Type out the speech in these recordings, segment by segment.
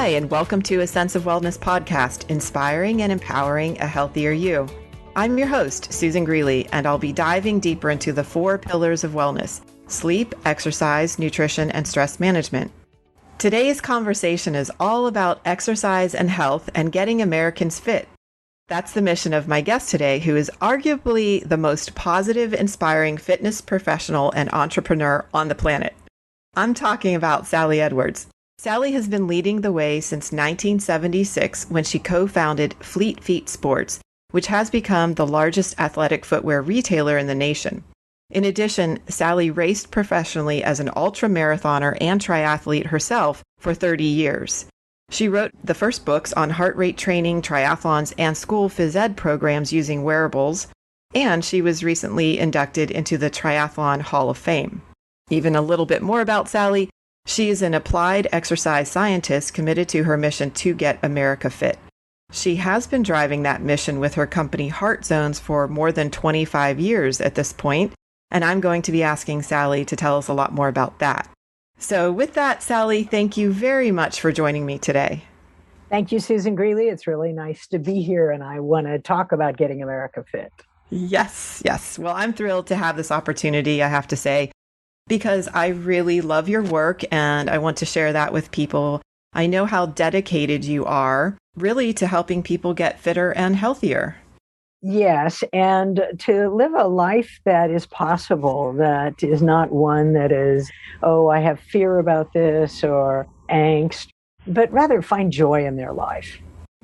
Hi, and welcome to A Sense of Wellness podcast, inspiring and empowering a healthier you. I'm your host, Susan Greeley, and I'll be diving deeper into the 4 pillars of wellness: sleep, exercise, nutrition, and stress management. Today's conversation is all about exercise and health and getting Americans fit. That's the mission of my guest today, who is arguably the most positive, inspiring fitness professional and entrepreneur on the planet. I'm talking about Sally Edwards. Sally has been leading the way since 1976 when she co-founded Fleet Feet Sports, which has become the largest athletic footwear retailer in the nation. In addition, Sally raced professionally as an ultra-marathoner and triathlete herself for 30 years. She wrote the first books on heart rate training, triathlons, and school phys ed programs using wearables, and she was recently inducted into the Triathlon Hall of Fame. Even a little bit more about Sally: she is an applied exercise scientist committed to her mission to get America fit. She has been driving that mission with her company Heart Zones for more than 25 years at this point, and I'm going to be asking Sally to tell us a lot more about that. So with that, Sally, thank you very much for joining me today. Thank you, Susan Greeley. It's really nice to be here, and I want to talk about getting America fit. Yes. Well, I'm thrilled to have this opportunity, I have to say, because I really love your work and I want to share that with people. I know how dedicated you are, really, to helping people get fitter and healthier. Yes, and to live a life that is possible, that is not one that is, oh, I have fear about this or angst, but rather find joy in their life.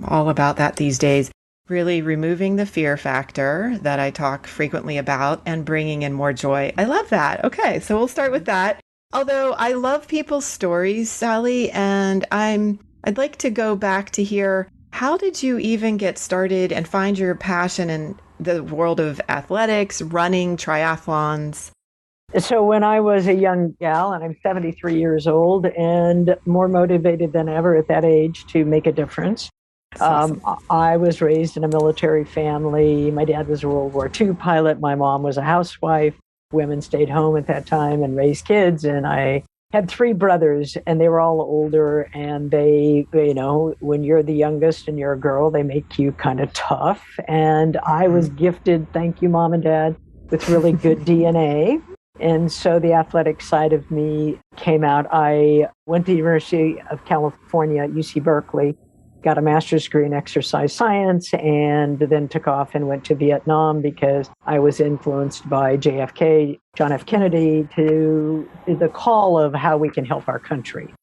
All about that these days. Really removing the fear factor that I talk frequently about and bringing in more joy. I love that. Okay, so we'll start with that. Although I love people's stories, Sally, and I'd like to go back to hear, how did you even get started and find your passion in the world of athletics, running, triathlons? So when I was a young gal, and I'm 73 years old and more motivated than ever at that age to make a difference, Awesome. I was raised in a military family. My dad was a World War II pilot. My mom was a housewife. Women stayed home at that time and raised kids. And I had 3 brothers, and they were all older. And they, when you're the youngest and you're a girl, they make you kind of tough. And I was gifted, thank you, Mom and Dad, with really good DNA. And so the athletic side of me came out. I went to the University of California at UC Berkeley, got a master's degree in exercise science, and then took off and went to Vietnam because I was influenced by JFK, John F. Kennedy, to the call of how we can help our country.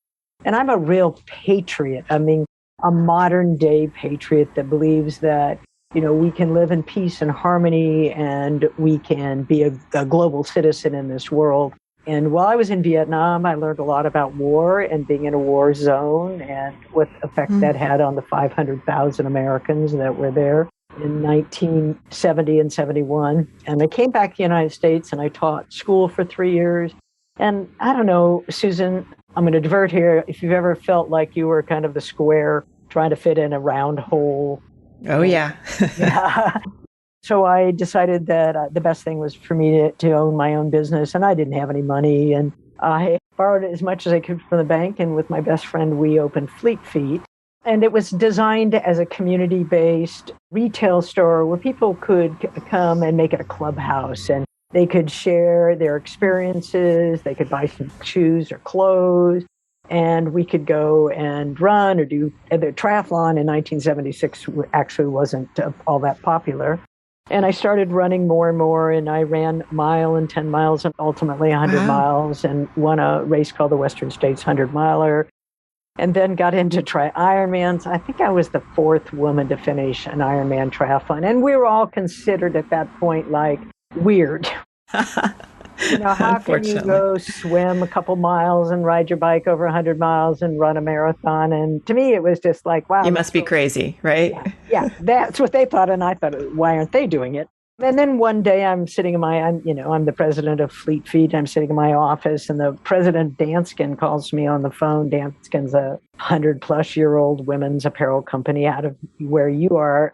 And I'm a real patriot. I mean, a modern day patriot that believes that, we can live in peace and harmony and we can be a global citizen in this world. And while I was in Vietnam, I learned a lot about war and being in a war zone and what effect that had on the 500,000 Americans that were there in 1970 and 71. And I came back to the United States and I taught school for 3 years. And I don't know, Susan, I'm going to divert here. If you've ever felt like you were kind of the square trying to fit in a round hole. Oh, yeah. Yeah. So I decided that the best thing was for me to own my own business, and I didn't have any money. And I borrowed as much as I could from the bank, and with my best friend, we opened Fleet Feet. And it was designed as a community-based retail store where people could come and make it a clubhouse, and they could share their experiences, they could buy some shoes or clothes, and we could go and run or do the triathlon in 1976 actually wasn't all that popular. And I started running more and more, and I ran a mile and 10 miles and ultimately 100 miles and won a race called the Western States 100-miler, and then got into Ironmans. I think I was the 4th woman to finish an Ironman triathlon, and we were all considered at that point like weird. How can you go swim a couple miles and ride your bike over 100 miles and run a marathon? And to me, it was just like, wow. You must be crazy, right? Yeah, that's what they thought. And I thought, why aren't they doing it? And then one day I'm sitting I'm the president of Fleet Feet. I'm sitting in my office and the president, Danskin, calls me on the phone. Danskin's a 100-plus-year-old women's apparel company out of where you are,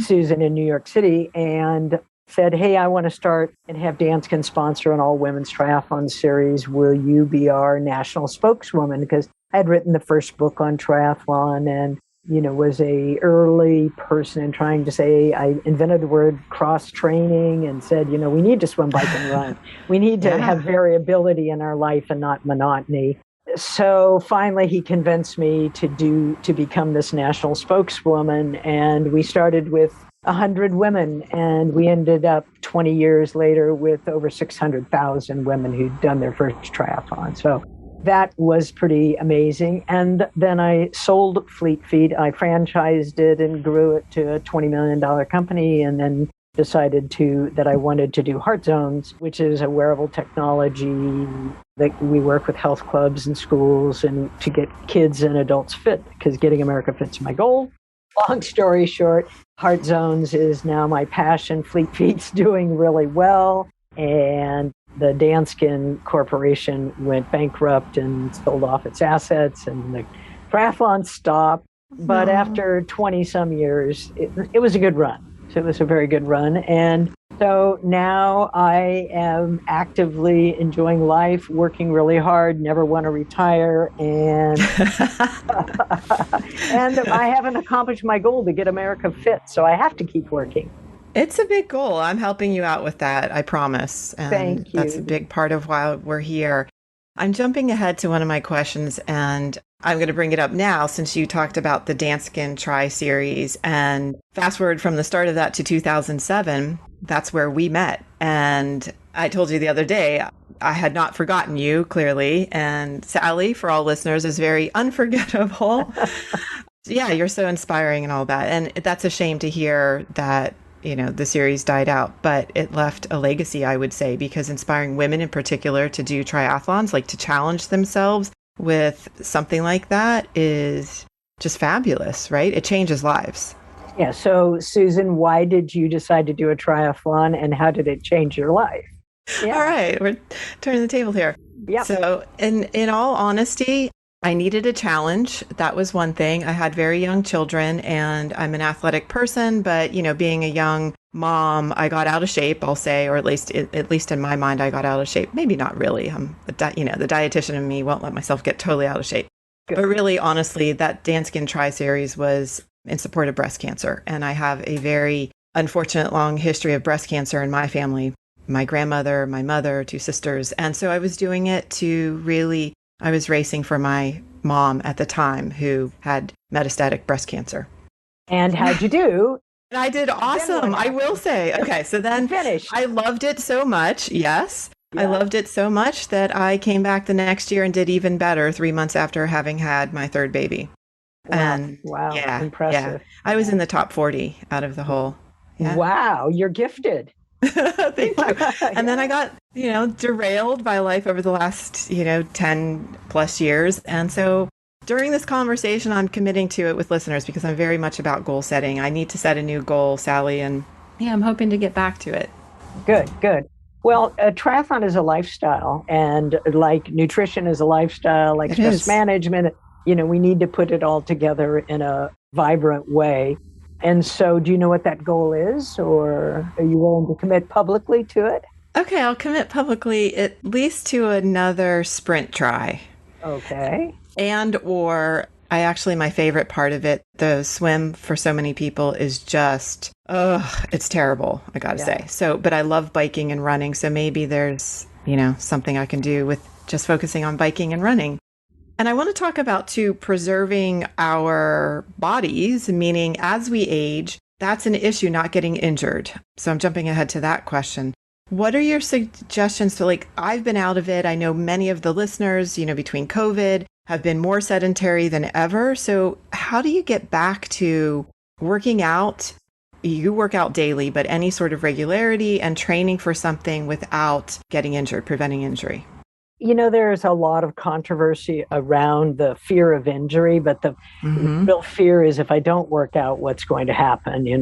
Susan, in New York City. And said, hey, I want to start and have Danskin sponsor an all-women's triathlon series. Will you be our national spokeswoman? Because I'd written the first book on triathlon and, was a early person in trying to say, I invented the word cross training and said, we need to swim, bike, and run. We need to have variability in our life and not monotony. So finally, he convinced me to become this national spokeswoman. And we started with 100 women, and we ended up 20 years later with over 600,000 women who'd done their first triathlon. So that was pretty amazing. And then I sold Fleet Feet. I franchised it and grew it to a $20 million company, and then decided that I wanted to do Heart Zones, which is a wearable technology that we work with health clubs and schools and to get kids and adults fit, because Getting America Fit's my goal. Long story short, Heart Zones is now my passion. Fleet Feet's doing really well. And the Danskin Corporation went bankrupt and sold off its assets, and the triathlon stopped. But after 20 some years, it was a good run. So it was a very good run. And so now I am actively enjoying life, working really hard, never want to retire. And and I haven't accomplished my goal to get America fit. So I have to keep working. It's a big goal. I'm helping you out with that, I promise. And thank you. That's a big part of why we're here. I'm jumping ahead to one of my questions, and I'm going to bring it up now since you talked about the Danskin Tri series. And fast forward from the start of that to 2007, that's where we met. And I told you the other day, I had not forgotten you, clearly. And Sally, for all listeners, is very unforgettable. Yeah, you're so inspiring and all that. And that's a shame to hear that the series died out, but it left a legacy, I would say, because inspiring women in particular to do triathlons, like to challenge themselves with something like that, is just fabulous, right? It changes lives. Yeah. So, Susan, why did you decide to do a triathlon, and how did it change your life? Yeah. All right. We're turning the table here. Yeah. So in all honesty, I needed a challenge. That was one thing. I had very young children, and I'm an athletic person, but being a young mom, I got out of shape, I'll say, or at least in my mind, I got out of shape. Maybe not really. The dietitian in me won't let myself get totally out of shape. Good. But really, honestly, that Danskin Tri series was in support of breast cancer. And I have a very unfortunate long history of breast cancer in my family. My grandmother, my mother, 2 sisters. And so I was doing it I was racing for my mom at the time who had metastatic breast cancer. And how'd you do? And I did awesome, I will say. Okay, so then finished. I loved it so much. Yes. Yeah. I loved it so much that I came back the next year and did even better 3 months after having had my 3rd baby. Wow. And wow. Yeah, impressive. Yeah. I was in the top 40 out of the whole. Yeah. Wow, you're gifted. Thank you. And then I got, derailed by life over the last, 10 plus years. And so during this conversation, I'm committing to it with listeners because I'm very much about goal setting. I need to set a new goal, Sally, and I'm hoping to get back to it. Good. Well, a triathlon is a lifestyle, and like nutrition is a lifestyle, like stress management, we need to put it all together in a vibrant way. And so do you know what that goal is, or are you willing to commit publicly to it? Okay, I'll commit publicly at least to another sprint try. Okay. And or my favorite part of it, the swim for so many people is just, it's terrible, I gotta say. So, but I love biking and running. So maybe there's, something I can do with just focusing on biking and running. And I want to talk about, too, preserving our bodies, meaning as we age, that's an issue, not getting injured. So I'm jumping ahead to that question. What are your suggestions? So I've been out of it. I know many of the listeners, between COVID, have been more sedentary than ever. So how do you get back to working out? You work out daily, but any sort of regularity and training for something without getting injured, preventing injury? There's a lot of controversy around the fear of injury, but the real fear is if I don't work out, what's going to happen, in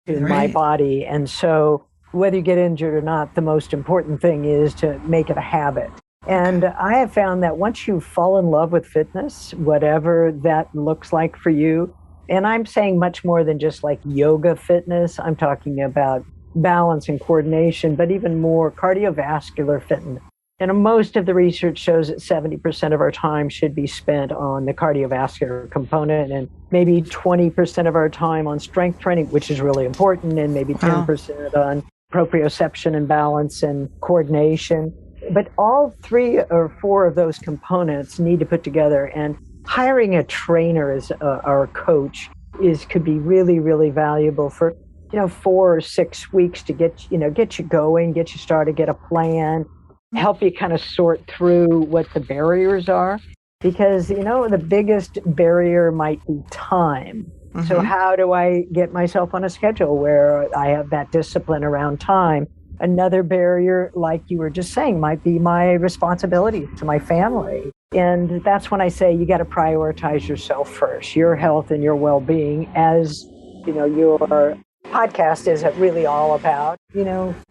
my body. And so whether you get injured or not, the most important thing is to make it a habit. And I have found that once you fall in love with fitness, whatever that looks like for you, and I'm saying much more than just like yoga fitness, I'm talking about balance and coordination, but even more cardiovascular fitness. And most of the research shows that 70% of our time should be spent on the cardiovascular component and maybe 20% of our time on strength training, which is really important, and maybe 10% on proprioception and balance and coordination. But all 3 or 4 of those components need to put together, and hiring a trainer as our coach could be really, really valuable for 4 or 6 weeks to get you going, get you started, get a plan, help you kind of sort through what the barriers are, because the biggest barrier might be time. Mm-hmm. So how do I get myself on a schedule where I have that discipline around time? Another barrier, like you were just saying, might be my responsibility to my family. And that's when I say you got to prioritize yourself first, your health and your well-being, as your podcast is really all about,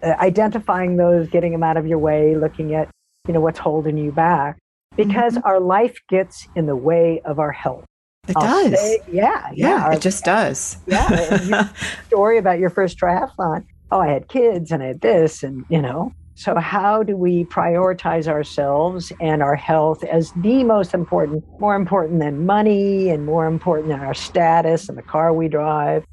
identifying those, getting them out of your way, looking at, what's holding you back, because our life gets in the way of our health. It does. Yeah. It just does. Yeah. Your story about your first triathlon. Oh, I had kids and I had this and, So how do we prioritize ourselves and our health as the most important, more important than money and more important than our status and the car we drive?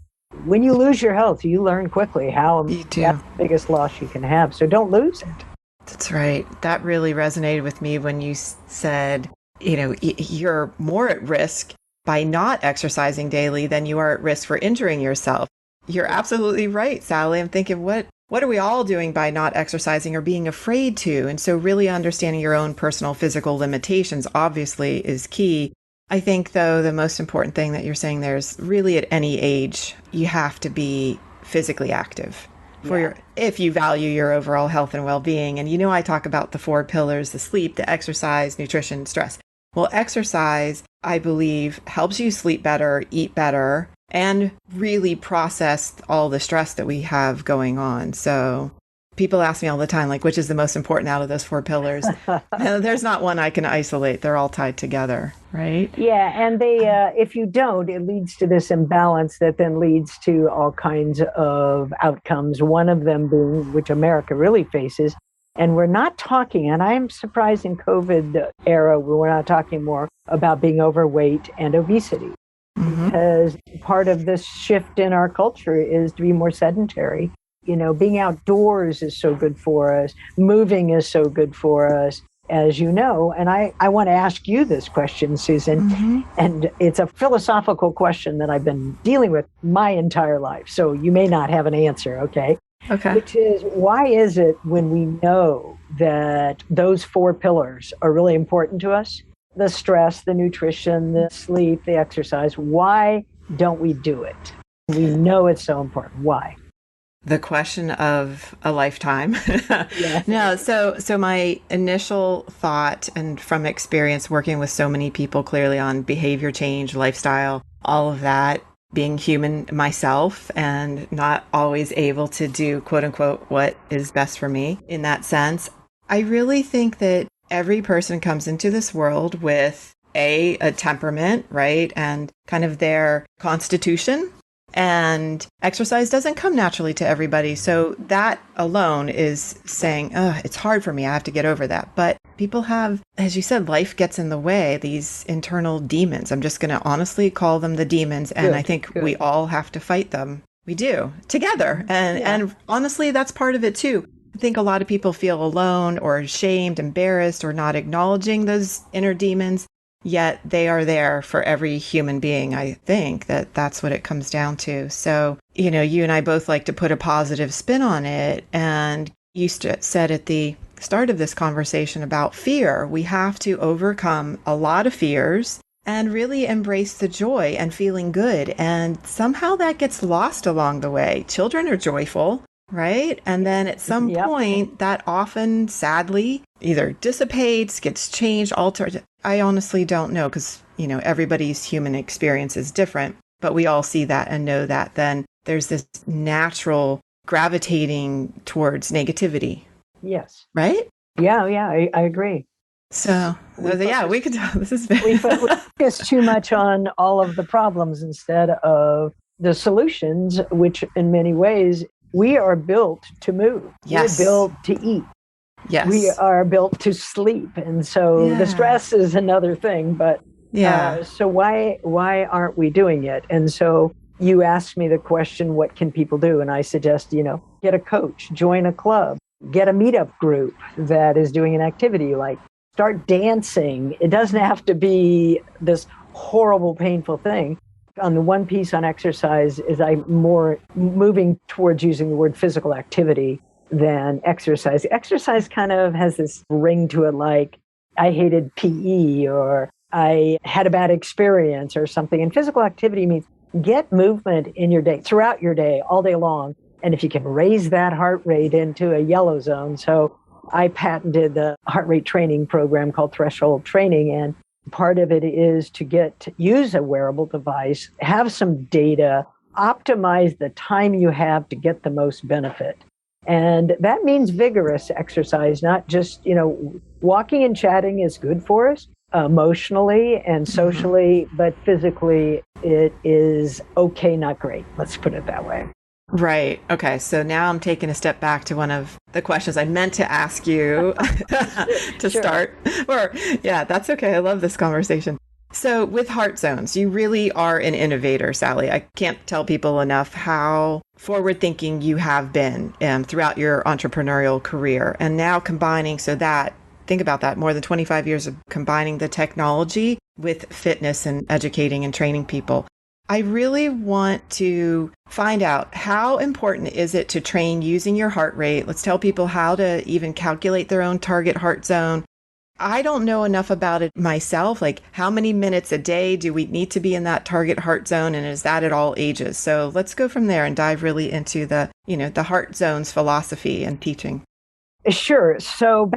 When you lose your health, you learn quickly how that's the biggest loss you can have. So don't lose it. That's right. That really resonated with me when you said, you're more at risk by not exercising daily than you are at risk for injuring yourself. You're absolutely right, Sally. I'm thinking, what are we all doing by not exercising or being afraid to? And so really understanding your own personal physical limitations obviously is key. I think, though, the most important thing that you're saying there is really at any age, you have to be physically active if you value your overall health and well-being. And I talk about the 4 pillars: the sleep, the exercise, nutrition, stress. Well, exercise, I believe, helps you sleep better, eat better, and really process all the stress that we have going on. So people ask me all the time, like, which is the most important out of those 4 pillars? There's not one I can isolate. They're all tied together, right? Yeah, and they, if you don't, it leads to this imbalance that then leads to all kinds of outcomes. One of them being, which America really faces, and we're not talking, and I'm surprised in COVID era, we're not talking more about being overweight and obesity. Mm-hmm. Because part of this shift in our culture is to be more sedentary. Being outdoors is so good for us. Moving is so good for us, as you know. And I want to ask you this question, Susan. Mm-hmm. And it's a philosophical question that I've been dealing with my entire life. So you may not have an answer, okay? Okay. Which is, why is it when we know that those 4 pillars are really important to us, the stress, the nutrition, the sleep, the exercise, why don't we do it? We know it's so important. Why? The question of a lifetime. Yeah. No, so my initial thought, and from experience working with so many people clearly on behavior change, lifestyle, all of that, being human myself and not always able to do, quote unquote, what is best for me in that sense, I really think that every person comes into this world with a temperament, right? And kind of their constitution. And exercise doesn't come naturally to everybody. So that alone is saying, it's hard for me. I have to get over that. But people have, as you said, life gets in the way, these internal demons. I'm just going to honestly call them the demons. And I think we all have to fight them. We do together. And honestly, that's part of it too. I think a lot of people feel alone or ashamed, embarrassed, or not acknowledging those inner demons. Yet they are there for every human being. I think that's what it comes down to. So, you and I both like to put a positive spin on it. And you said at the start of this conversation about fear, we have to overcome a lot of fears and really embrace the joy and feeling good. And somehow that gets lost along the way. Children are joyful, right? And then at some point that often, sadly, either dissipates, gets changed, altered. I honestly don't know because, everybody's human experience is different, but we all see that and know that then there's this natural gravitating towards negativity. Yes. Right? Yeah, I agree. So, we could, this is we focus too much on all of the problems instead of the solutions, which in many ways we are built to move. Yes. We're built to eat. We Yes. are built to sleep. And so the Yeah. stress is another thing, but Yeah. so why aren't we doing it? And so you asked me the question, what can people do? And I suggest, get a coach, join a club, get a meetup group that is doing an activity, like start dancing. It doesn't have to be this horrible, painful thing. On the one piece on exercise is I'm more moving towards using the word physical activity than exercise. Exercise kind of has this ring to it, like I hated PE or I had a bad experience or something. And physical activity means get movement in your day, throughout your day, all day long. And if you can raise that heart rate into a yellow zone. So I patented the heart rate training program called Threshold Training. And part of it is to use a wearable device, have some data, optimize the time you have to get the most benefit. And that means vigorous exercise, not just, walking and chatting is good for us emotionally and socially, but physically it is okay, not great. Let's put it that way. Right. Okay. So now I'm taking a step back to one of the questions I meant to ask you to Sure. start. Or, yeah, that's okay. I love this conversation. So, with heart zones, you really are an innovator, Sally. I can't tell people enough how forward thinking you have been throughout your entrepreneurial career. And now combining think about that, more than 25 years of combining the technology with fitness and educating and training people. I really want to find out, how important is it to train using your heart rate? Let's tell people how to even calculate their own target heart zone. I don't know enough about it myself. Like, how many minutes a day do we need to be in that target heart zone? And is that at all ages? So let's go from there and dive really into the heart zones philosophy and teaching. Sure. So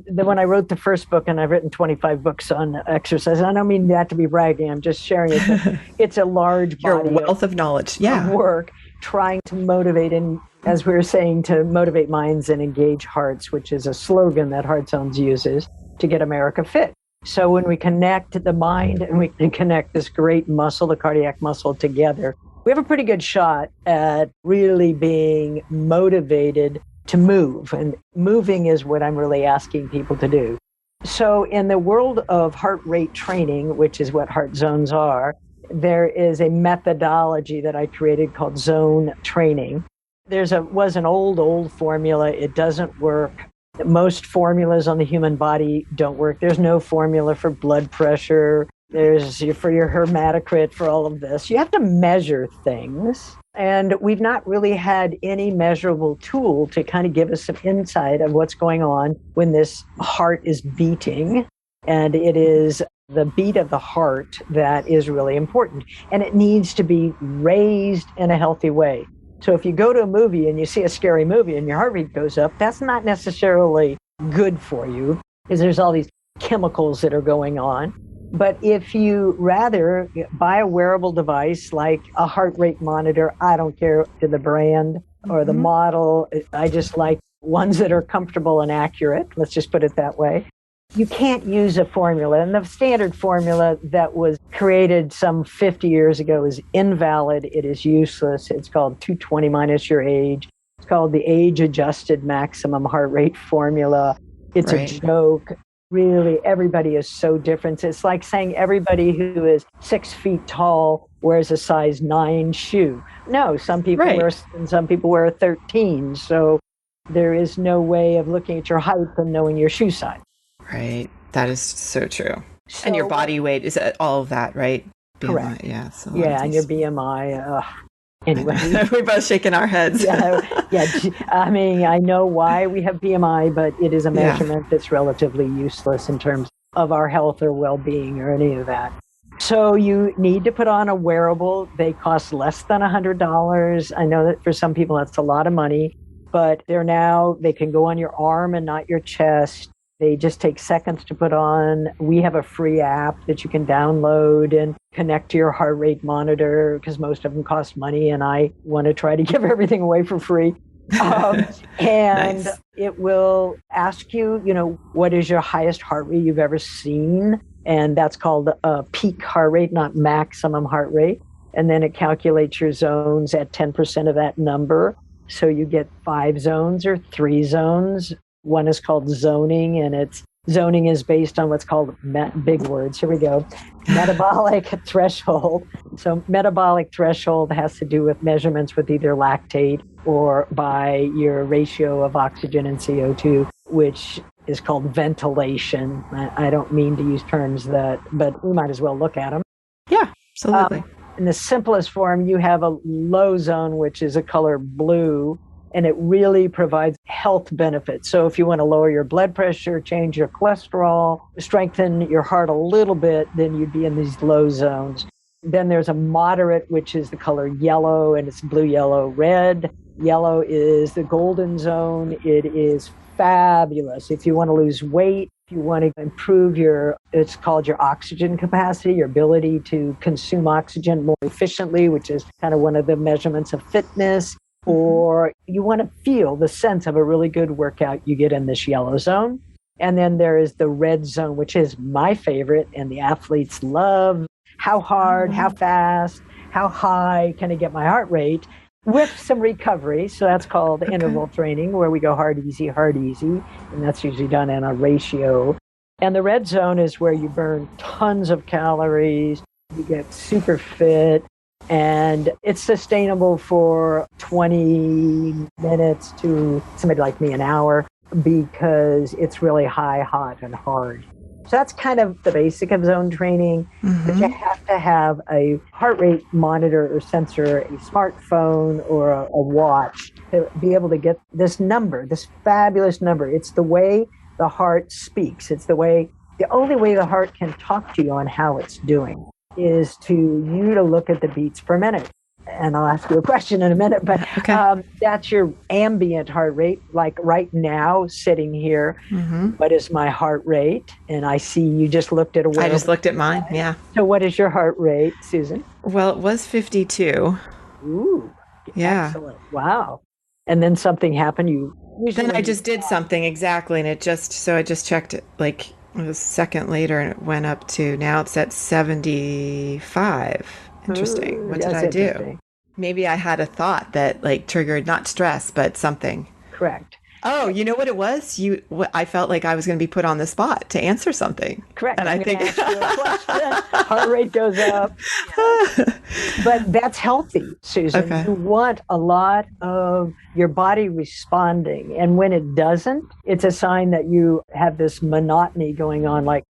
when I wrote the first book, and I've written 25 books on exercise, and I don't mean that to be bragging, I'm just sharing it. It's a large Your body wealth of knowledge. of Yeah. work trying to motivate, and as we were saying, to motivate minds and engage hearts, which is a slogan that Heart Zones uses to get America fit. So when we connect the mind and we can connect this great muscle, the cardiac muscle, together, we have a pretty good shot at really being motivated to move. And moving is what I'm really asking people to do. So in the world of heart rate training, which is what heart zones are, there is a methodology that I created called zone training. Was an old formula. It doesn't work. Most formulas on the human body don't work. There's no formula for blood pressure. There's for your hematocrit, for all of this. You have to measure things. And we've not really had any measurable tool to kind of give us some insight of what's going on when this heart is beating. And it is the beat of the heart that is really important. And it needs to be raised in a healthy way. So if you go to a movie and you see a scary movie and your heart rate goes up, that's not necessarily good for you, because there's all these chemicals that are going on. But if you rather buy a wearable device like a heart rate monitor, I don't care the brand or the model, I just like ones that are comfortable and accurate. Let's just put it that way. You can't use a formula. And the standard formula that was created some 50 years ago is invalid. It is useless. It's called 220 minus your age. It's called the age-adjusted maximum heart rate formula. It's a joke. Really, everybody is so different. It's like saying everybody who is 6 feet tall wears a size 9 shoe. No, some people wear a 13. So there is no way of looking at your height and knowing your shoe size. Right. That is so true. So, and your body weight is all of that, right? BMI, correct. Yeah. And your BMI. Anyway, we're both shaking our heads. yeah. I mean, I know why we have BMI, but it is a measurement that's relatively useless in terms of our health or well-being or any of that. So you need to put on a wearable. They cost less than $100. I know that for some people that's a lot of money, but they can go on your arm and not your chest. They just take seconds to put on. We have a free app that you can download and connect to your heart rate monitor, because most of them cost money, and I want to try to give everything away for free. And nice. It will ask you, what is your highest heart rate you've ever seen? And that's called a peak heart rate, not maximum heart rate. And then it calculates your zones at 10% of that number. So you get 5 zones or 3 zones. One is called zoning, and zoning is based on what's called, big words, here we go, metabolic threshold. So metabolic threshold has to do with measurements with either lactate or by your ratio of oxygen and CO2, which is called ventilation. I don't mean to use terms but we might as well look at them. Yeah, absolutely. In the simplest form, you have a low zone, which is a color blue, and it really provides health benefits. So if you want to lower your blood pressure, change your cholesterol, strengthen your heart a little bit, then you'd be in these low zones. Then there's a moderate, which is the color yellow, and it's blue, yellow, red. Yellow is the golden zone. It is fabulous. If you want to lose weight, if you want to improve it's called your oxygen capacity, your ability to consume oxygen more efficiently, which is kind of one of the measurements of fitness, or you want to feel the sense of a really good workout, you get in this yellow zone. And then there is the red zone, which is my favorite, and the athletes love. How hard, how fast, how high can I get my heart rate with some recovery? So that's called interval training, where we go hard, easy, and that's usually done in a ratio. And the red zone is where you burn tons of calories, you get super fit, and it's sustainable for 20 minutes to somebody like me, an hour, because it's really high, hot, and hard. So that's kind of the basic of zone training, but you have to have a heart rate monitor or sensor, a smartphone or a watch to be able to get this number, this fabulous number. It's the way the heart speaks. It's the only way the heart can talk to you on how it's doing is to look at the beats per minute. And I'll ask you a question in a minute, but that's your ambient heart rate. Like right now, sitting here, what is my heart rate? And I see you just looked at a wearable. I just looked at mine, yeah. So what is your heart rate, Susan? Well, it was 52. Ooh, yeah. Excellent. Wow. And then something happened. Then I just did something, exactly, and I just checked it like a second later, and it went up to, now it's at 75. Interesting. Ooh, what did I do? Maybe I had a thought that like triggered not stress, but something. Correct. Oh, you know what it was? I felt like I was going to be put on the spot to answer something. Correct. And I think ask you a question. Heart rate goes up. But that's healthy, Susan. Okay. You want a lot of your body responding. And when it doesn't, it's a sign that you have this monotony going on, like,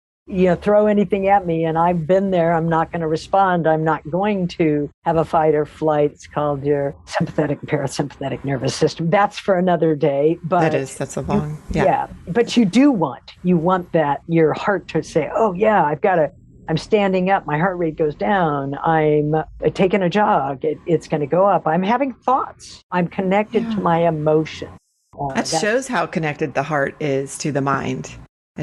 throw anything at me and I've been there. I'm not going to respond. I'm not going to have a fight or flight. It's called your sympathetic and parasympathetic nervous system. That's for another day. But that's a long, yeah. But you want that, your heart to say, oh yeah, I'm standing up. My heart rate goes down. I'm taking a jog. It's going to go up. I'm having thoughts. I'm connected to my emotion. That shows how connected the heart is to the mind.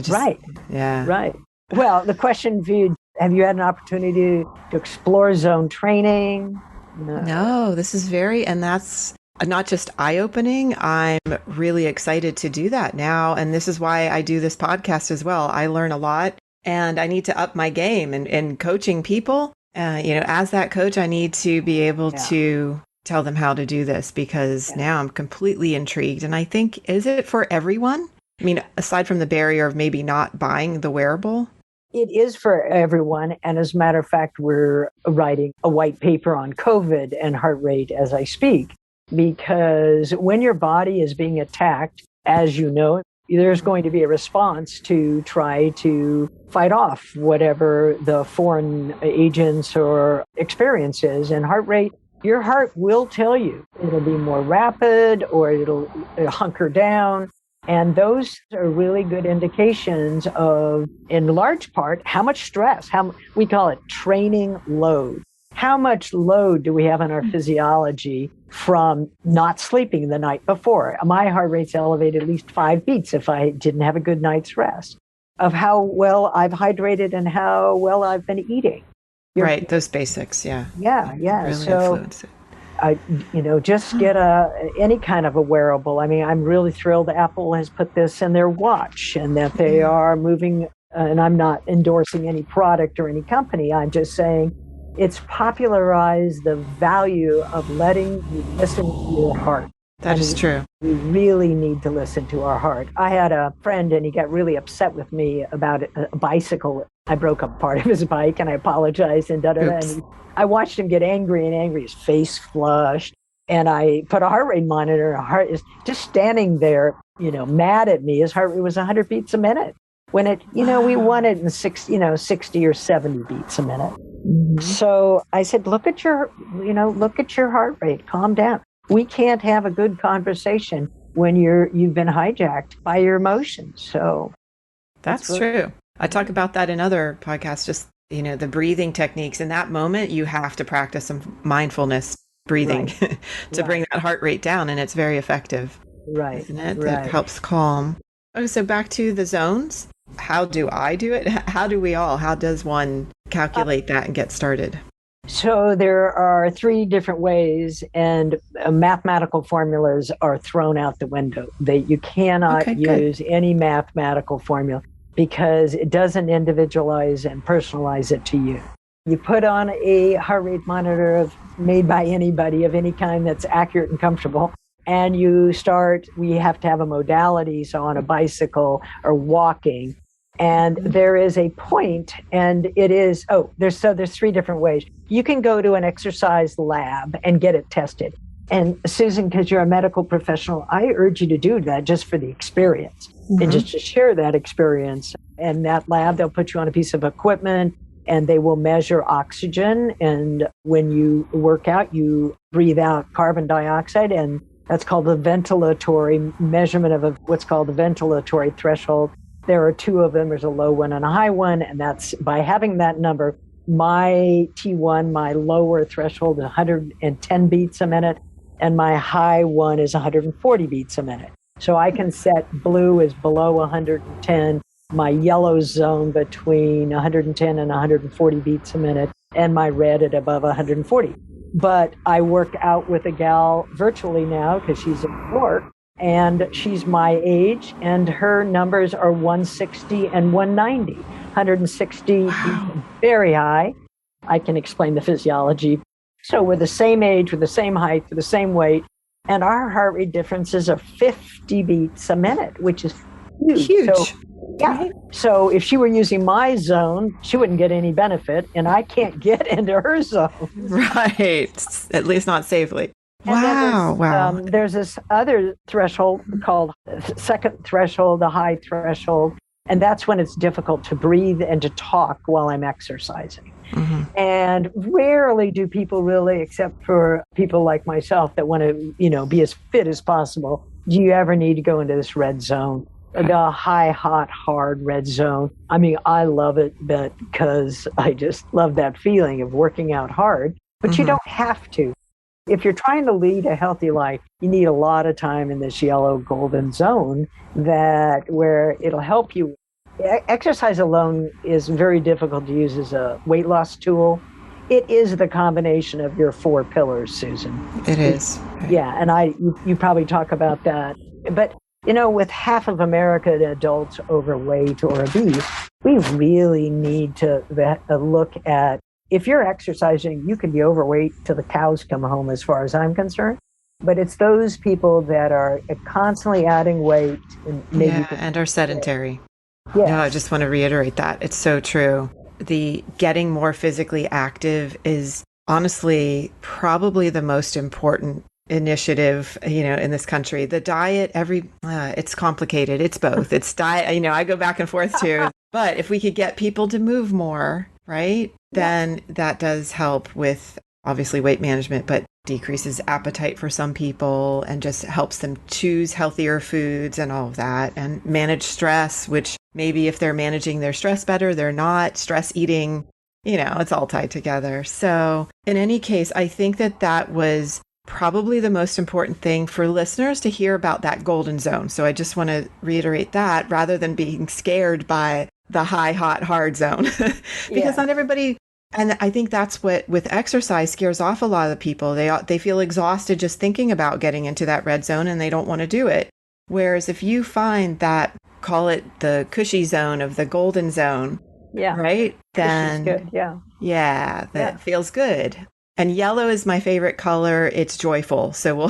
Right. Yeah. Right. Well, the question for you, have you had an opportunity to explore zone training? No, this is and that's not just eye-opening. I'm really excited to do that now. And this is why I do this podcast as well. I learn a lot and I need to up my game and coaching people. As that coach, I need to be able to tell them how to do this because now I'm completely intrigued. And I think, is it for everyone? I mean, aside from the barrier of maybe not buying the wearable? It is for everyone. And as a matter of fact, we're writing a white paper on COVID and heart rate as I speak, because when your body is being attacked, as you know, there's going to be a response to try to fight off whatever the foreign agents or experience is. And heart rate, your heart will tell you it'll be more rapid or it'll hunker down. And those are really good indications of, in large part, how much stress, we call it training load. How much load do we have in our physiology from not sleeping the night before? My heart rate's elevated at least 5 beats if I didn't have a good night's rest. Of how well I've hydrated and how well I've been eating. Right, those basics, yeah. Yeah. Really influence it. Just get any kind of a wearable. I mean, I'm really thrilled Apple has put this in their watch and that they are moving, and I'm not endorsing any product or any company. I'm just saying it's popularized the value of letting you listen to your heart. That is true. We really need to listen to our heart. I had a friend and he got really upset with me about a bicycle. I broke up part of his bike and I apologized and and I watched him get angry and angry, his face flushed. And I put a heart rate monitor. Heart is just standing there, mad at me. His heart rate was 100 beats a minute. When it, we want it in 60 or 70 beats a minute. Mm-hmm. So I said, look at your heart rate. Calm down. We can't have a good conversation when you've been hijacked by your emotions. So that's true. I talk about that in other podcasts, just, the breathing techniques. In that moment, you have to practice some mindfulness breathing to bring that heart rate down. And it's very effective. Right. Isn't it? That helps calm. Okay, so back to the zones. How do I do it? How do we all? How does one calculate that and get started? So there are 3 different ways, and mathematical formulas are thrown out the window. You cannot use any mathematical formula because it doesn't individualize and personalize it to you. You put on a heart rate monitor made by anybody of any kind that's accurate and comfortable, and we have to have a modality, so on a bicycle or walking. And there is a point, and it is, there's 3 different ways. You can go to an exercise lab and get it tested. And Susan, because you're a medical professional, I urge you to do that just for the experience and just to share that experience. And that lab, they'll put you on a piece of equipment and they will measure oxygen. And when you work out, you breathe out carbon dioxide, and that's called the ventilatory measurement of what's called the ventilatory threshold. There are 2 of them. There's a low one and a high one. And that's by having that number, my T1, my lower threshold is 110 beats a minute, and my high one is 140 beats a minute. So I can set blue as below 110, my yellow zone between 110 and 140 beats a minute, and my red at above 140. But I work out with a gal virtually now because she's in New York, and she's my age, and her numbers are 160 and 190. 160, very high. I can explain the physiology. So we're the same age, we're the same height, we're the same weight, and our heart rate differences are 50 beats a minute, which is huge. So, yeah. So if she were using my zone, she wouldn't get any benefit, and I can't get into her zone. Right. At least not safely. Wow. There's this other threshold called second threshold, the high threshold. And that's when it's difficult to breathe and to talk while I'm exercising. Mm-hmm. And rarely do people really, except for people like myself that want to, be as fit as possible, do you ever need to go into this red zone, the high, hot, hard red zone. I mean, I love it because I just love that feeling of working out hard, but you don't have to. If you're trying to lead a healthy life, you need a lot of time in this yellow golden zone where it'll help you. Exercise alone is very difficult to use as a weight loss tool. It is the combination of your 4 pillars, Susan. It is. Yeah, and you probably talk about that. But, with half of American adults overweight or obese, we really need to look at, if you're exercising, you can be overweight till the cows come home, as far as I'm concerned. But it's those people that are constantly adding weight and are sedentary. Yes. No, I just want to reiterate that. It's so true. The getting more physically active is honestly probably the most important initiative, in this country. The diet, it's complicated. It's both. It's diet, I go back and forth too. But if we could get people to move more, right, then that does help with obviously weight management, but decreases appetite for some people and just helps them choose healthier foods and all of that, and manage stress, which maybe if they're managing their stress better, they're not stress eating, it's all tied together. So in any case, I think that was probably the most important thing for listeners to hear about, that golden zone. So I just want to reiterate that rather than being scared by the high, hot, hard zone, because not everybody. And I think that's what with exercise scares off a lot of the people. They feel exhausted just thinking about getting into that red zone and they don't want to do it. Whereas if you find that, call it the cushy zone of the golden zone, right? Then good. That feels good. And yellow is my favorite color. It's joyful. So we'll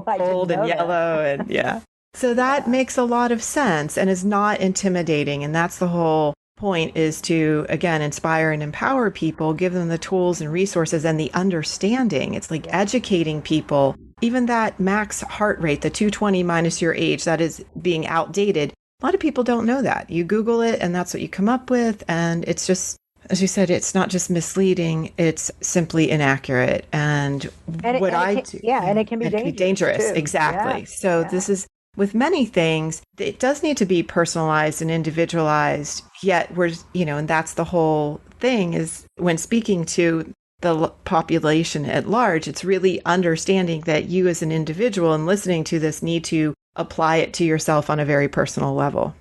I didn't gold and know that. yellow and yeah. So that makes a lot of sense and is not intimidating. And that's the whole point, is to, again, inspire and empower people, give them the tools and resources and the understanding. It's like educating people. Even that max heart rate, the 220 minus your age, that is being outdated. A lot of people don't know that. You Google it and that's what you come up with. And it's just, as you said, it's not just misleading, it's simply inaccurate. And what I do. Yeah, and it can be dangerous. Too. Exactly. Yeah, so this is, with many things, it does need to be personalized and individualized, yet we're, and that's the whole thing, is when speaking to the population at large, it's really understanding that you as an individual and listening to this need to apply it to yourself on a very personal level.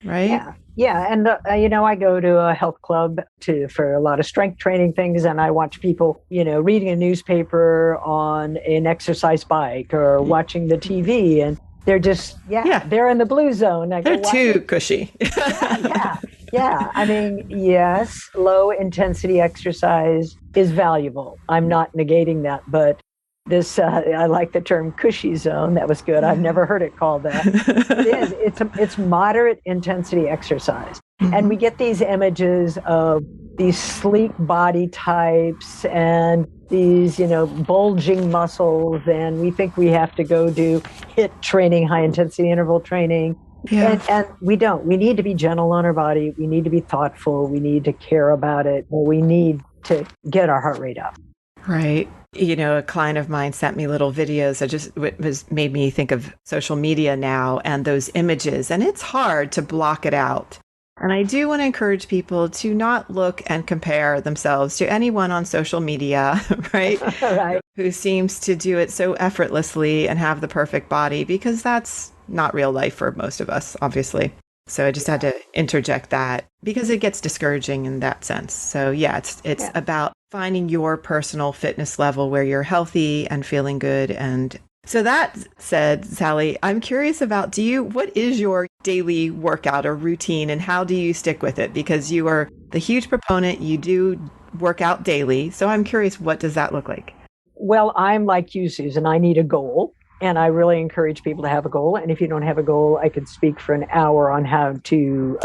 Right? Yeah. Yeah. And, I go to a health club for a lot of strength training things. And I watch people, reading a newspaper on an exercise bike or watching the TV. And they're just, they're in the blue zone. They're too cushy. Yeah. I mean, yes, low intensity exercise is valuable. I'm not negating that, but this, I like the term cushy zone. That was good. I've never heard it called that. It is. It's moderate intensity exercise. Mm-hmm. And we get these images of these sleek body types and these, bulging muscles. And we think we have to go do HIIT training, high intensity interval training. Yeah. And we don't. We need to be gentle on our body. We need to be thoughtful. We need to care about it. We need to get our heart rate up. Right. A client of mine sent me little videos that just made me think of social media now and those images. And it's hard to block it out. And I do want to encourage people to not look and compare themselves to anyone on social media, right? Right. Who seems to do it so effortlessly and have the perfect body, because that's not real life for most of us, obviously. So I just had to interject that because it gets discouraging in that sense. So it's about finding your personal fitness level where you're healthy and feeling good. And so that said, Sally, I'm curious about, what is your daily workout or routine and how do you stick with it? Because you are the huge proponent, you do work out daily. So I'm curious, what does that look like? Well, I'm like you, Susan. I need a goal. And I really encourage people to have a goal. And if you don't have a goal, I could speak for an hour on how to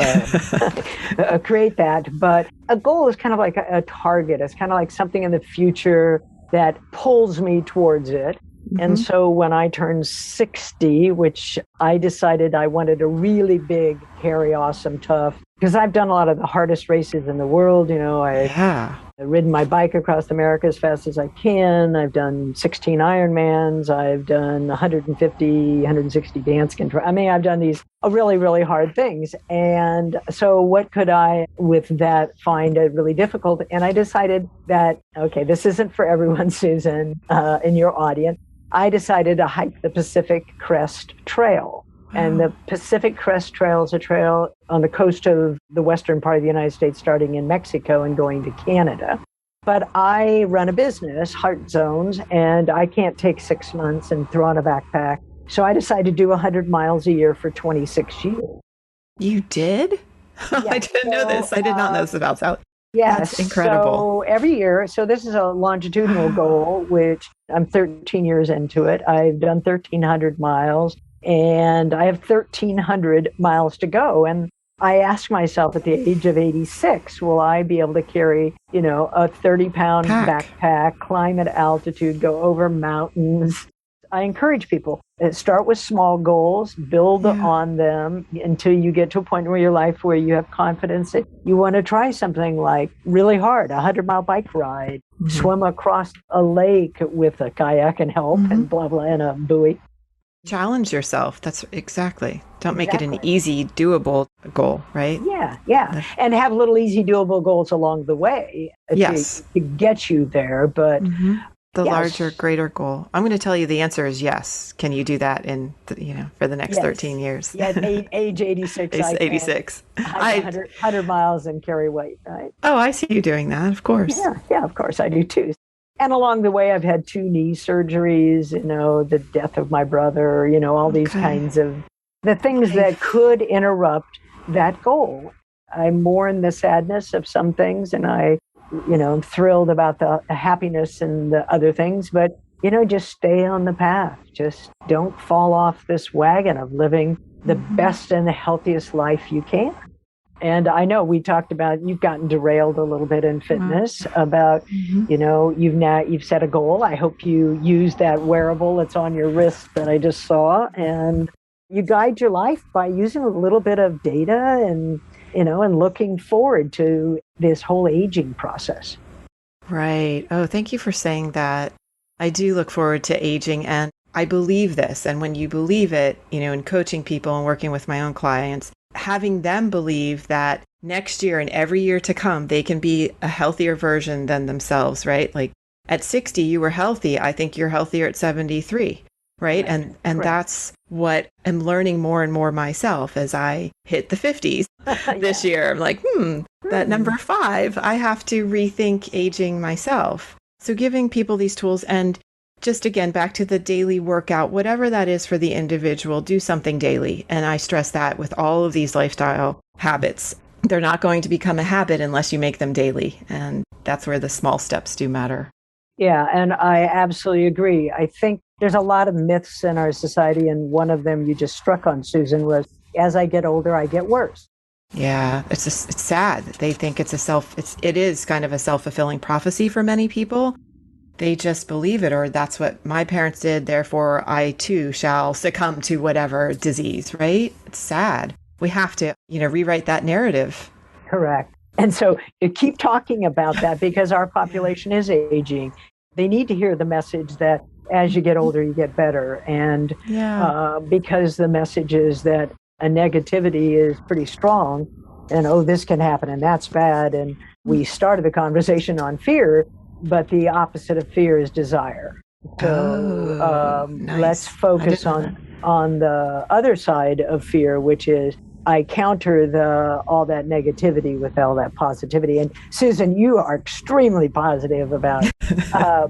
create that. But a goal is kind of like a target. It's kind of like something in the future that pulls me towards it. Mm-hmm. And so when I turned 60, which I decided I wanted a really big, hairy, awesome, tough, because I've done a lot of the hardest races in the world. I've ridden my bike across America as fast as I can. I've done 16 Ironmans. I've done 150, 160 Danskin. I mean, I've done these really, really hard things. And so what could I, with that, find really difficult? And I decided that, okay, this isn't for everyone, Susan, in your audience. I decided to hike the Pacific Crest Trail. And the Pacific Crest Trail is a trail on the coast of the western part of the United States, starting in Mexico and going to Canada. But I run a business, Heart Zones, and I can't take 6 months and throw on a backpack. So I decided to do 100 miles a year for 26 years. You did? Yeah, I didn't know this. I did not know this about Sally. Yes. That's incredible. So every year, so this is a longitudinal goal, which I'm 13 years into it. I've done 1,300 miles. And I have 1,300 miles to go. And I ask myself at the age of 86, will I be able to carry, a 30-pound backpack, climb at altitude, go over mountains? I encourage people to start with small goals, build on them until you get to a point in your life where you have confidence that you want to try something like really hard, a 100-mile bike ride, swim across a lake with a kayak and help and blah, blah, and a buoy. Challenge yourself. That's exactly. Don't make it an easy, doable goal, right? Yeah. And have little easy, doable goals along the way to get you there. But the larger, greater goal. I'm going to tell you the answer is yes. Can you do that for the next 13 years? Yeah, at age 86. 86. 100 miles and carry weight, right? Oh, I see you doing that, of course. Yeah, of course I do too. And along the way, I've had 2 knee surgeries, the death of my brother, all these kinds of the things that could interrupt that goal. I mourn the sadness of some things, and I I'm thrilled about the happiness and the other things, but, just stay on the path. Just don't fall off this wagon of living the best and the healthiest life you can. And I know we talked about, you've gotten derailed a little bit in fitness about, you've set a goal. I hope you use that wearable that's on your wrist that I just saw. And you guide your life by using a little bit of data and looking forward to this whole aging process. Right. Oh, thank you for saying that. I do look forward to aging, and I believe this. And when you believe it, in coaching people and working with my own clients, having them believe that next year and every year to come, they can be a healthier version than themselves, right? Like at 60, you were healthy. I think you're healthier at 73, right? And that's what I'm learning more and more myself as I hit the 50s this year. I'm like, that number 5, I have to rethink aging myself. So giving people these tools, and just again, back to the daily workout, whatever that is for the individual, do something daily. And I stress that with all of these lifestyle habits. They're not going to become a habit unless you make them daily. And that's where the small steps do matter. Yeah, and I absolutely agree. I think there's a lot of myths in our society, and one of them you just struck on, Susan, was as I get older, I get worse. Yeah, it's sad. They think it is kind of a self-fulfilling prophecy for many people. They just believe it, or that's what my parents did, therefore I too shall succumb to whatever disease, right? It's sad. We have to, rewrite that narrative. Correct. And so you keep talking about that because our population is aging. They need to hear the message that as you get older, you get better. And because the message is that a negativity is pretty strong, and this can happen and that's bad. And we started the conversation on fear, but the opposite of fear is desire. So nice. Let's focus on the other side of fear, which is I counter all that negativity with all that positivity. And Susan, you are extremely positive about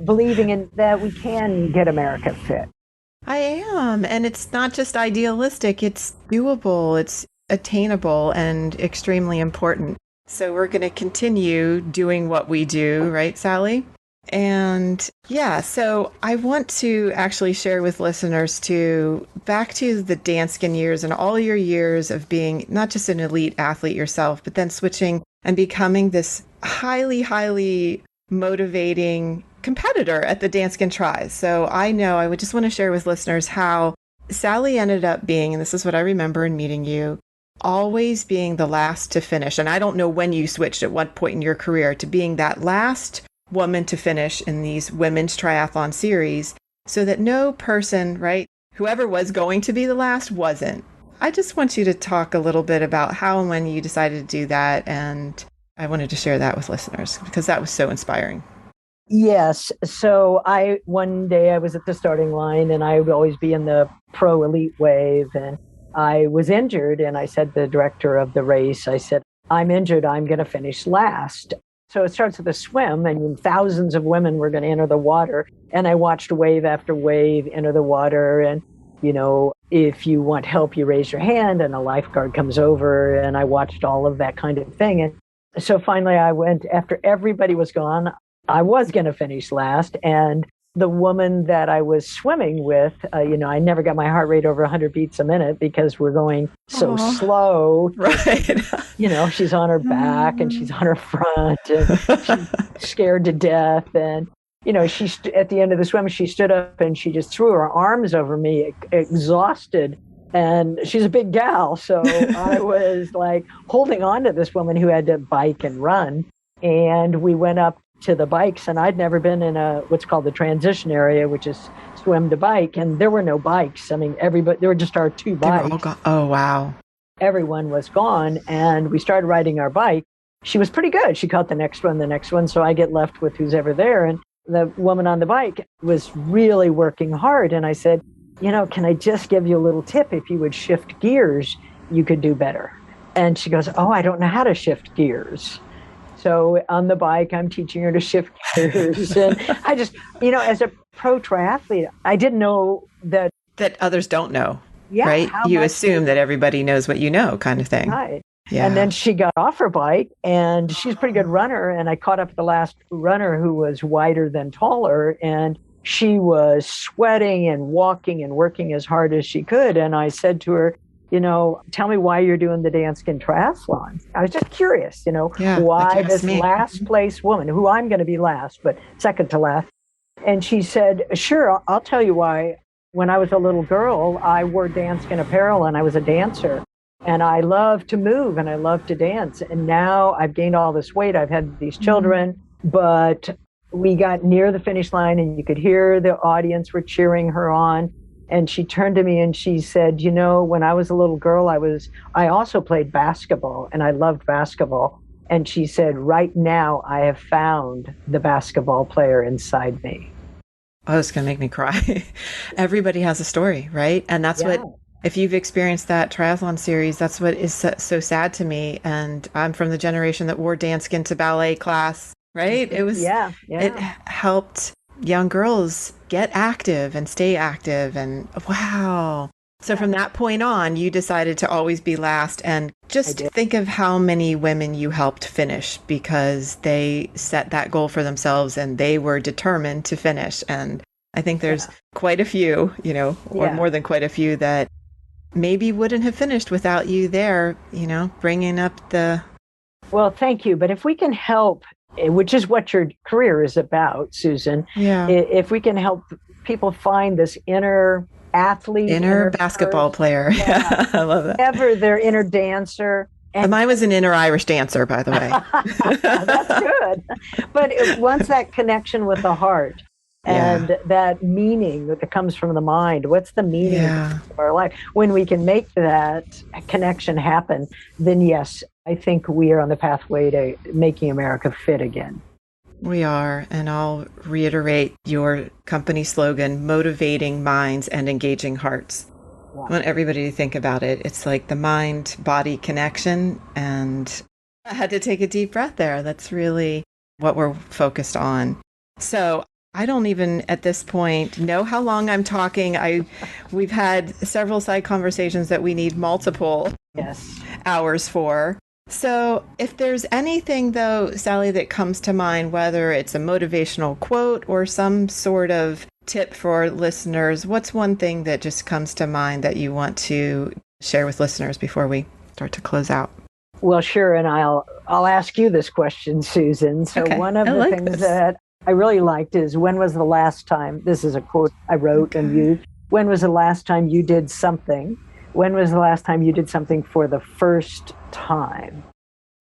believing in that we can get America fit. I am. And it's not just idealistic, it's doable, it's attainable, and extremely important. So we're going to continue doing what we do, right, Sally? And so I want to actually share with listeners back to the Danskin years and all your years of being not just an elite athlete yourself, but then switching and becoming this highly, highly motivating competitor at the Danskin Tries. So I would just want to share with listeners how Sally ended up being, and this is what I remember in meeting you, always being the last to finish. And I don't know when you switched at what point in your career to being that last woman to finish in these women's triathlon series, so that no person, right, whoever was going to be the last wasn't. I just want you to talk a little bit about how and when you decided to do that. And I wanted to share that with listeners because that was so inspiring. Yes. So one day I was at the starting line and I would always be in the pro elite wave, and I was injured. And I said to the director of the race, I said, I'm injured. I'm going to finish last. So it starts with a swim, and thousands of women were going to enter the water. And I watched wave after wave enter the water. And, if you want help, you raise your hand and a lifeguard comes over. And I watched all of that kind of thing. And so finally I went, after everybody was gone, I was going to finish last. And the woman that I was swimming with, I never got my heart rate over 100 beats a minute because we're going so slow. Right. She's on her back and she's on her front and she's scared to death. And, at the end of the swim, she stood up and she just threw her arms over me, exhausted. And she's a big gal. So I was like holding on to this woman who had to bike and run. And we went up to the bikes, and I'd never been in what's called the transition area, which is swim to bike. And there were no bikes. I mean, there were just our 2 bikes. Oh, wow. Everyone was gone. And we started riding our bike. She was pretty good. She caught the next one. So I get left with who's ever there. And the woman on the bike was really working hard. And I said, can I just give you a little tip? If you would shift gears, you could do better. And she goes, I don't know how to shift gears. So on the bike, I'm teaching her to shift gears. And I just, as a pro triathlete, I didn't know that others don't know, right? You assume that everybody knows what you know, kind of thing. Right. And then she got off her bike, and she's a pretty good runner. And I caught up with the last runner who was wider than taller, and she was sweating and walking and working as hard as she could. And I said to her, tell me why you're doing the Danskin triathlon. I was just curious, why this last place woman, who I'm going to be last, but second to last. And she said, sure, I'll tell you why. When I was a little girl, I wore Danskin apparel and I was a dancer. And I love to move and I love to dance. And now I've gained all this weight. I've had these children, but we got near the finish line and you could hear the audience were cheering her on. And she turned to me and she said, when I was a little girl, I also played basketball and I loved basketball. And she said, right now I have found the basketball player inside me. Oh, it's going to make me cry. Everybody has a story, right? And that's what, if you've experienced that triathlon series, that's what is so sad to me. And I'm from the generation that wore Danskin to ballet class, right? It was, it helped young girls get active and stay active. And wow. So from that point on, you decided to always be last, and just think of how many women you helped finish because they set that goal for themselves and they were determined to finish. And I think there's quite a few, or more than quite a few that maybe wouldn't have finished without you there, bringing up the... Well, thank you. But if we can help, which is what your career is about, Susan, if we can help people find this inner athlete, inner basketball player. Yeah, I love that. Ever their inner dancer. And mine was an inner Irish dancer, by the way. That's good. But once that connection with the heart and that meaning that comes from the mind, what's the meaning of our life? When we can make that connection happen, then yes, I think we are on the pathway to making America fit again. We are, and I'll reiterate your company slogan, motivating minds and engaging hearts. I want everybody to think about it. It's like the mind-body connection, and I had to take a deep breath there. That's really what we're focused on. So I don't even at this point know how long I'm talking. We've had several side conversations that we need multiple hours for. So if there's anything, though, Sally, that comes to mind, whether it's a motivational quote or some sort of tip for listeners, what's one thing that just comes to mind that you want to share with listeners before we start to close out? Well, sure. And I'll ask you this question, Susan. So one of the things that I really liked is, when was the last time, this is a quote I wrote and used, when was the last time you did something? When was the last time you did something for the first time?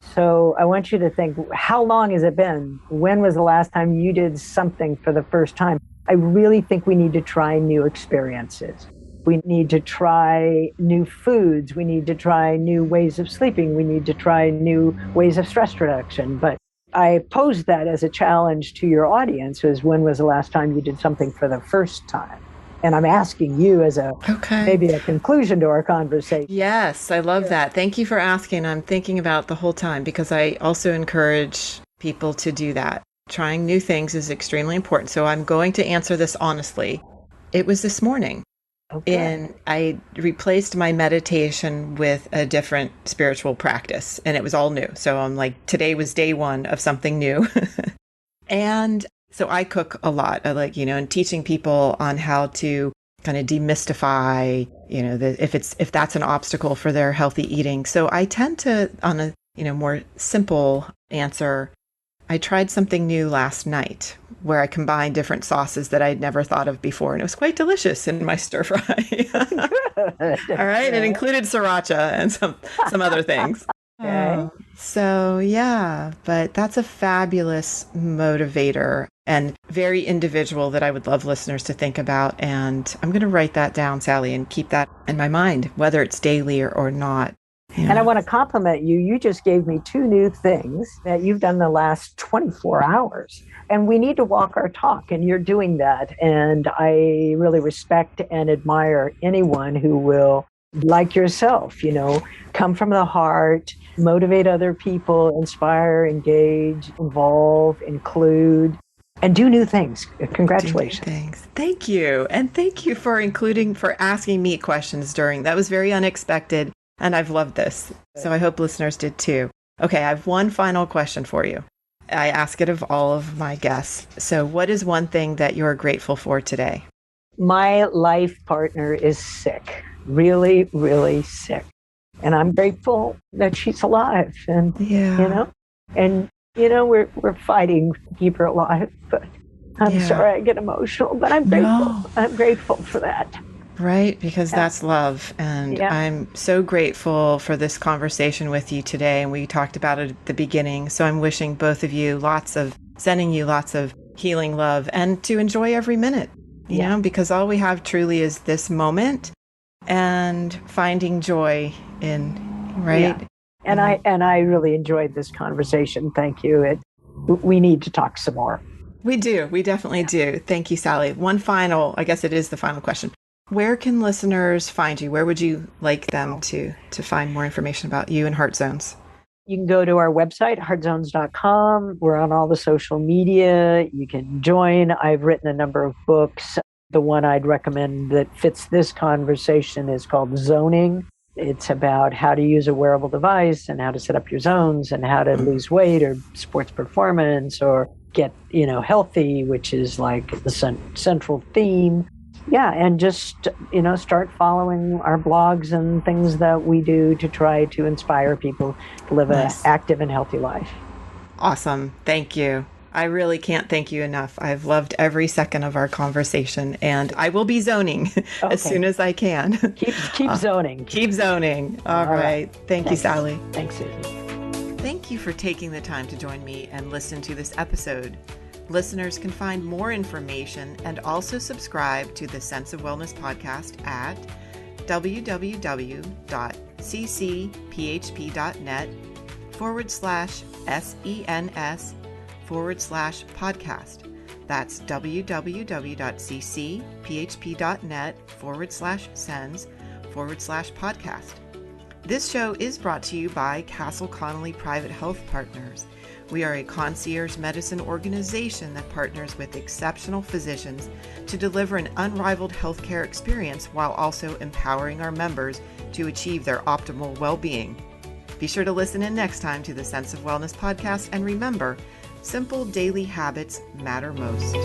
So I want you to think, how long has it been? When was the last time you did something for the first time? I really think we need to try new experiences. We need to try new foods. We need to try new ways of sleeping. We need to try new ways of stress reduction. But I pose that as a challenge to your audience, is when was the last time you did something for the first time? And I'm asking you as maybe a conclusion to our conversation. Yes, I love that. Thank you for asking. I'm thinking about the whole time, because I also encourage people to do that. Trying new things is extremely important. So I'm going to answer this honestly. It was this morning. And I replaced my meditation with a different spiritual practice, and it was all new. So I'm like, today was day one of something new. And so I cook a lot. I like, and teaching people on how to kind of demystify, if that's an obstacle for their healthy eating. So I tend to, on a, more simple answer, I tried something new last night where I combined different sauces that I'd never thought of before. And it was quite delicious in my stir fry. All right. It included sriracha and some other things. So yeah, but that's a fabulous motivator and very individual that I would love listeners to think about. And I'm going to write that down, Sally, and keep that in my mind, whether it's daily or not. Yeah. And I want to compliment you. You just gave me 2 new things that you've done the last 24 hours. And we need to walk our talk, and you're doing that. And I really respect and admire anyone who will, like yourself, come from the heart, motivate other people, inspire, engage, involve, include, and do new things. Congratulations. Thanks. Thank you. And thank you for asking me questions that was very unexpected. And I've loved this. So I hope listeners did too. Okay, I have one final question for you. I ask it of all of my guests. So what is one thing that you're grateful for today? My life partner is sick, really, really sick. And I'm grateful that she's alive. And, Yeah. we're fighting to keep her alive. But I'm sorry I get emotional, but I'm grateful. No. I'm grateful for that. Right, because that's love. And I'm so grateful for this conversation with you today. And we talked about it at the beginning. So I'm wishing both of you sending you lots of healing love and to enjoy every minute, you know, because all we have truly is this moment and finding joy in, right? Yeah. And I really enjoyed this conversation. Thank you. We need to talk some more. We do. We definitely do. Thank you, Sally. One final, I guess it is the final question. Where can listeners find you? Where would you like them to find more information about you and Heart Zones? You can go to our website, heartzones.com. We're on all the social media. You can join. I've written a number of books. The one I'd recommend that fits this conversation is called Zoning. It's about how to use a wearable device and how to set up your zones and how to lose weight or sports performance or get, healthy, which is like the central theme. Yeah, and just, start following our blogs and things that we do to try to inspire people to live an active and healthy life. Awesome. Thank you. I really can't thank you enough. I've loved every second of our conversation, and I will be zoning as soon as I can. Keep zoning. Keep zoning. All right. Thank you, Sally. Thanks, Susan. Thank you for taking the time to join me and listen to this episode. Listeners can find more information and also subscribe to the Sense of Wellness podcast at www.ccphp.net/SENS/podcast. That's www.ccphp.net/SENS/podcast. This show is brought to you by Castle Connolly Private Health Partners. We are a concierge medicine organization that partners with exceptional physicians to deliver an unrivaled healthcare experience while also empowering our members to achieve their optimal well-being. Be sure to listen in next time to the Sense of Wellness podcast, and remember, simple daily habits matter most.